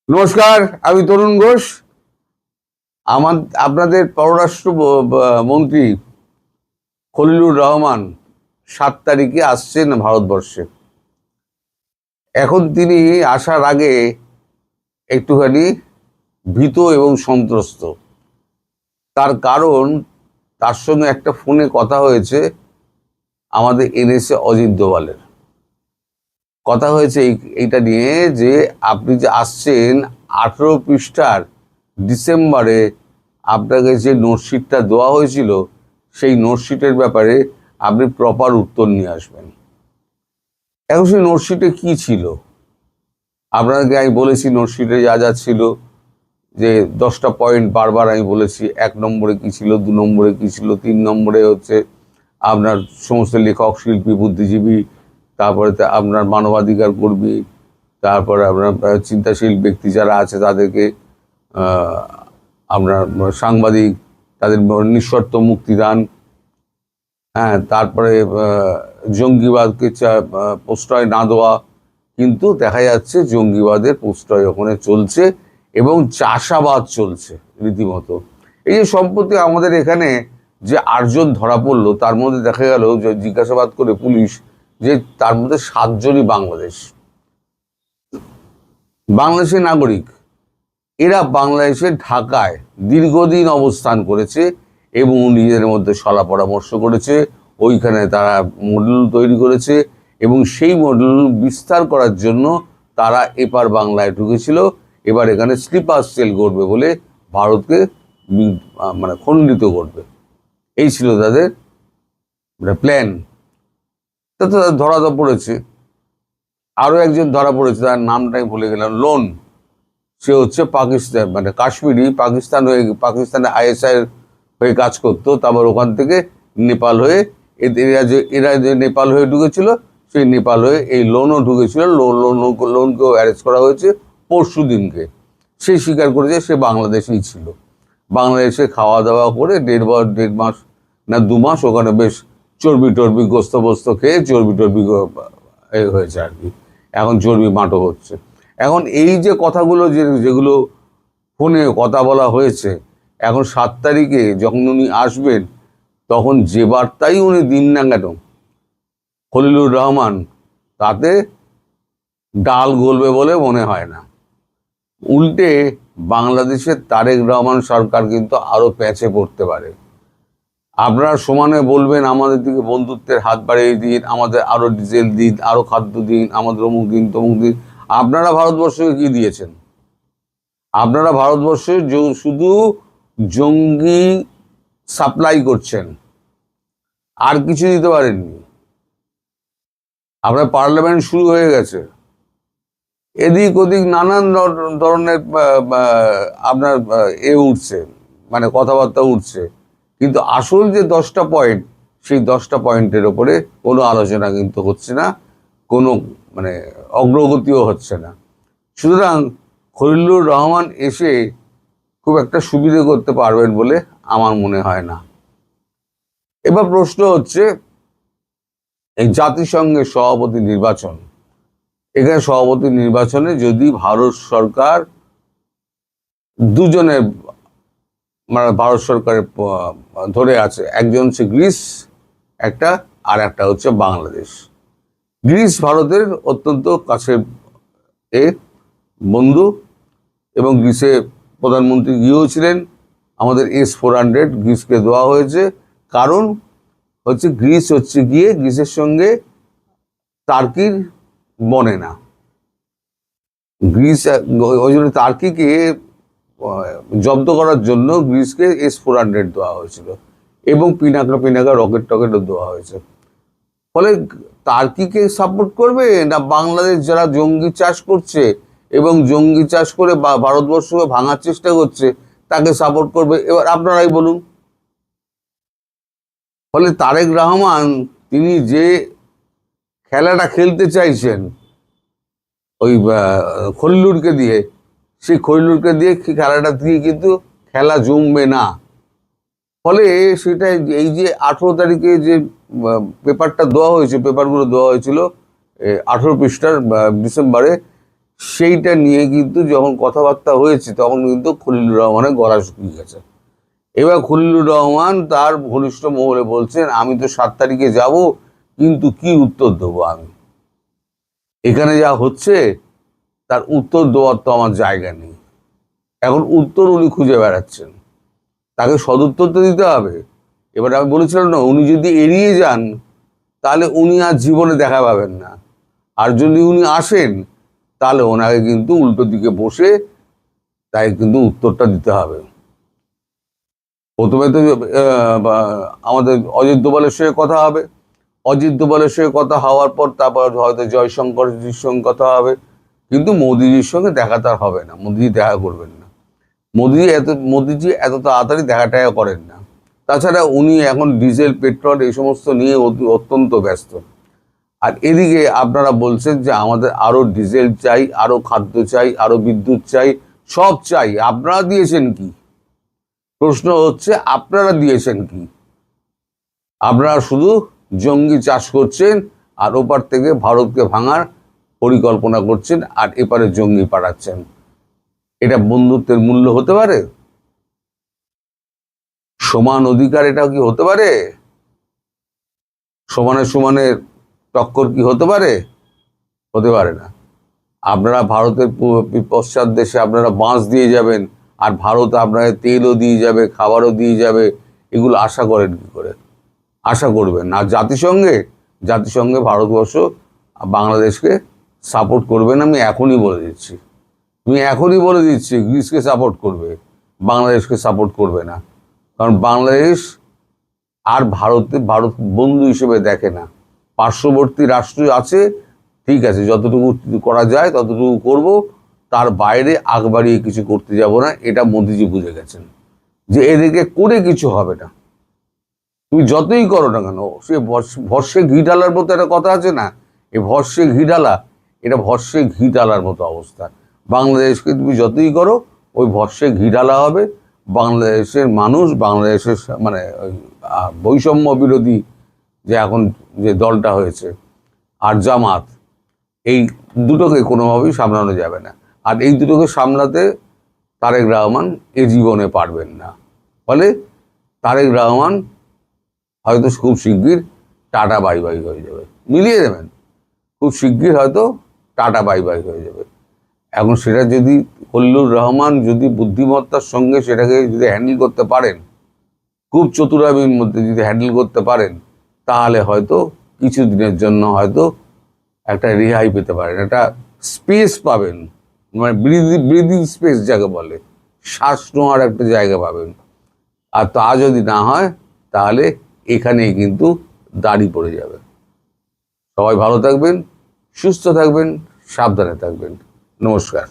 নমস্কার, আমি তরুণ ঘোষ। আপনাদের পররাষ্ট্র মন্ত্রী খলিলুর রহমান 7 তারিখে আসছেন ভারতবর্ষে। এখন তিনি আসার আগে একটুখানি ভীত এবং সন্ত্রস্ত। তার কারণ, তার সঙ্গে একটা ফোনে কথা হয়েছে আমাদের এনএসএ অজিত দোভালের। কথা হয়েছে এইটা নিয়ে যে আপনি যে আসছেন 18 পৃষ্ঠার ডিসেম্বরে আপনাকে যে নোটশিটটা দেওয়া হয়েছিল সেই নোটশিটের ব্যাপারে আপনি প্রপার উত্তর নিয়ে আসবেন। এখন সেই নোটশিটে কি ছিল আপনাকে আমি বলেছি, নোটশিটে যা যা ছিল যে 10টা পয়েন্ট বারবার আমি বলেছি। 1 নম্বরে কি ছিল, 2 নম্বরে কি ছিল, 3 নম্বরে হচ্ছে আপনার সমস্ত লেখক, শিল্পী, বুদ্ধিজীবী, তারপরে আপনার মানবাধিকার কর্মী, তারপরে আপনার চিন্তাশীল ব্যক্তি যারা আছে তাদেরকে, আপনার সাংবাদিক, তাদের নিঃশর্ত মুক্তিদান, হ্যাঁ, তারপরে জঙ্গিবাদকে প্রশ্রয় না দেওয়া। কিন্তু দেখা যাচ্ছে জঙ্গিবাদের প্রশ্রয় ওখানে চলছে এবং চাষাবাদ চলছে রীতিমতো। এই যে সম্প্রতি আমাদের এখানে যে 8 জন ধরা পড়লো, তার মধ্যে দেখা গেল যে জিজ্ঞাসাবাদ করে পুলিশ যে তার মধ্যে 7 জনই বাংলাদেশের নাগরিক। এরা বাংলাদেশের ঢাকায় দীর্ঘদিন অবস্থান করেছে এবং নিজেদের মধ্যে সলা পরামর্শ করেছে। ওইখানে তারা মডেল তৈরি করেছে এবং সেই মডেল বিস্তার করার জন্য তারা এপার বাংলায় ঢুকেছিল। এবার এখানে স্লিপার সেল করবে বলে ভারতকে খণ্ডিত করবে, এই ছিল তাদের প্ল্যান। তা তো ধরা তো পড়েছে। আরও একজন ধরা পড়েছে, তার নামটাই ভুলে গেলাম, লোন। সে হচ্ছে পাকিস্তান, কাশ্মীরি, পাকিস্তানে আইএসআই হয়ে কাজ করতো। তারপর ওখান থেকে নেপাল হয়ে, এরা যে নেপাল হয়ে ঢুকেছিল, সেই নেপাল হয়ে এই লোনও ঢুকেছিল। লোনকেও অ্যারেস্ট করা হয়েছে পরশু দিনকে। সে স্বীকার করেছে সে বাংলাদেশেই ছিল। বাংলাদেশে খাওয়া দাওয়া করে 1.5 মাস না 2 মাস ওখানে বেশ চর্বি গোস্ত খেয়ে চর্বি হয়েছে আর কি। এখন চর্বি মাটো হচ্ছে। এখন এই যে কথাগুলো যেগুলো ফোনে কথা বলা হয়েছে, এখন 7 তারিখে যখন উনি আসবেন, তখন যে বার্তাই উনি দিন না কেন খলিলুর রহমান, তাতে ডাল গলবে বলে মনে হয় না। উল্টে বাংলাদেশের তারেক রহমান সরকার কিন্তু আরো প্যাঁচে পড়তে পারে। আপনারা সমানে বলবেন আমাদের দিকে বন্ধুত্বের হাত বাড়িয়ে দিন, আমাদের আরো ডিজেল দিন, আরো খাদ্য দিন, আমাদের অমুক দিন তমুক দিন। আপনারা ভারতবর্ষকে কি দিয়েছেন? আপনারা ভারতবর্ষে শুধু জঙ্গি সাপ্লাই করছেন, আর কিছু দিতে পারেননি। আপনার পার্লামেন্ট শুরু হয়ে গেছে, এদিক ওদিক নানান ধরনের আপনার উঠছে, কথাবার্তা উঠছে, কিন্তু আসল যে 10টা পয়েন্ট, সেই 10টা পয়েন্টের ওপরে কোনো আলোচনা কিন্তু হচ্ছে না, কোনো অগ্রগতিও হচ্ছে না। সুতরাং খলিলুর রহমান এসে খুব একটা সুবিধে করতে পারবেন বলে আমার মনে হয় না। এবার প্রশ্ন হচ্ছে, এই জাতিসংঘের সভাপতি নির্বাচন, এখানে সভাপতি নির্বাচনে যদি ভারত সরকার দুজনের, ভারত সরকারের ধরে আছে, একজন হচ্ছে গ্রিস একটা, আর একটা হচ্ছে বাংলাদেশ। গ্রিস ভারতের অত্যন্ত কাছের বন্ধু এবং গ্রিসে প্রধানমন্ত্রী গিয়েছিলেন। আমাদের S-400 গ্রিসকে দেওয়া হয়েছে, কারণ হচ্ছে গ্রিসের সঙ্গে টার্কির বনে না। গ্রিস ওই জন্য টার্কিকে জব্দ করার জন্য গ্রিসকে S-400 দেওয়া হয়েছিল এবং পিনাকা রকেটও দেওয়া হয়েছে। ফলে টার্কিকে সাপোর্ট করবে না বাংলাদেশ যারা জঙ্গি চাষ করছে এবং জঙ্গি চাষ করে ভারতবর্ষকে ভাঙার চেষ্টা করছে, তাকে সাপোর্ট করবে? এবার আপনারাই বলুন। ফলে তারেক রহমান তিনি যে খেলাটা খেলতে চাইছেন ওই খলিলুরকে দিয়ে, সেই খলিলুরকে দিয়ে খেলাটা দিয়ে কিন্তু খেলা জমবে না। ফলে সেটা এই যে 18 তারিখে যে পেপারগুলো দেওয়া হয়েছিল 18 পৃষ্ঠার ডিসেম্বরে, সেইটা নিয়ে কিন্তু যখন কথাবার্তা হয়েছে তখন কিন্তু খলিলুর রহমানের গলা শুকিয়ে গেছে। এবার খলিলুর রহমান তার ঘনিষ্ঠ মহলে বলছেন, আমি তো 7 তারিখে যাব, কিন্তু কি উত্তর দেবো আমি? এখানে যা হচ্ছে তার উত্তর দেওয়ার তো আমার জায়গা নেই। এখন উত্তর উনি খুঁজে বেড়াচ্ছেন, তাকে সদুত্তর তো দিতে হবে। এবার আমি বলেছিলাম না, উনি যদি এড়িয়ে যান তাহলে উনি আর জীবনে দেখা পাবেন না, আর যদি উনি আসেন তাহলে ওনাকে কিন্তু উল্টো দিকে বসে তাই কিন্তু উত্তরটা দিতে হবে। প্রথমে তো আমাদের অজিত দোভালের সঙ্গে কথা হবে, অজিত দোভালের সঙ্গে কথা হওয়ার পর তারপর হয়তো জয়শঙ্করজির সঙ্গে কথা হবে, কিন্তু মোদিজির সঙ্গে দেখা তার হবে না। মোদিজি দেখা করবেন না। মোদিজি এত তাড়াতাড়ি দেখা টাকা করেন না। তাছাড়া উনি এখন ডিজেল, পেট্রোল এই সমস্ত নিয়ে অত্যন্ত ব্যস্ত। আর এদিকে আপনারা বলছেন যে আমাদের আরো ডিজেল চাই, আরো খাদ্য চাই, আরো বিদ্যুৎ চাই, সব চাই। আপনারা দিয়েছেন কি? প্রশ্ন হচ্ছে আপনারা দিয়েছেন কি? আপনারা শুধু জঙ্গি চাষ করছেন, আর ওপার থেকে ভারতকে ভাঙার পরিকল্পনা করছেন, আর এপারে জঙ্গি পাঠাচ্ছেন। এটা বন্ধুত্বের মূল্য হতে পারে? সমান অধিকার এটা কি হতে পারে? সমানের টক্কর কি হতে পারে? হতে পারে না। আপনারা ভারতের পশ্চাৎ দেশে আপনারা বাঁশ দিয়ে যাবেন, আর ভারত আপনাকে তেলও দিয়ে যাবে, খাবারও দিয়ে যাবে। এগুলো আশা করেন কি করে? আশা করবেন না। আর জাতিসংঘে ভারতবর্ষ বাংলাদেশকে সাপোর্ট করবে না। আমি এখনই বলে দিচ্ছি, গ্রিসকে সাপোর্ট করবে, বাংলাদেশকে সাপোর্ট করবে না। কারণ বাংলাদেশ আর ভারত বন্ধু হিসেবে দেখে না। পার্শ্ববর্তী রাষ্ট্র আছে, ঠিক আছে, যতটুকু করা যায় ততটুকু করব, তার বাইরে আগ বাড়িয়ে কিছু করতে যাব না। এটা মোদিজি বুঝে গেছেন যে এদেরকে করে কিছু হবে না। তুমি যতই করো না কেন, সে ভর্ষে ঘি ঢালার মতো একটা কথা আছে না, এই ভর্ষে ঘি ঢালা, এটা ভর্ষে ঘি ঢালার মতো অবস্থা। বাংলাদেশকে তুমি যতই করো ওই ভর্ষে ঘি ঢালা হবে। বাংলাদেশের মানুষ, বাংলাদেশের মানে বৈষম্য বিরোধী যে এখন যে দলটা হয়েছে আর জামাত, এই দুটোকে কোনোভাবেই সামলানো যাবে না। আর এই দুটোকে সামলাতে তারেক রহমান এ জীবনে পারবেন না। ফলে তারেক রহমান হয়তো খুব শিগগির টাটা বাই বাই হয়ে যাবে, মিলিয়ে দেবেন, খুব শিগগির হয়তো টাটা বাই বাই হয়ে যাবে। এখন সেটা যদি খলিলুর রহমান যদি বুদ্ধিমত্তার সঙ্গে সেটাকে যদি হ্যান্ডেল করতে পারেন, খুব চতুরামির মধ্যে যদি হ্যান্ডেল করতে পারেন, তাহলে হয়তো কিছু দিনের জন্য হয়তো একটা রেহাই পেতে পারেন, একটা স্পেস পাবেন, মানে ব্রিদিং স্পেস যাকে বলে, শ্বাস নেওয়ার একটা জায়গা পাবেন। আর তা যদি না হয় তাহলে এখানেই কিন্তু দাড়ি পড়ে যাবে। সবাই ভালো থাকবেন, সুস্থ থাকবেন, সাবধানে থাকবেন। নমস্কার।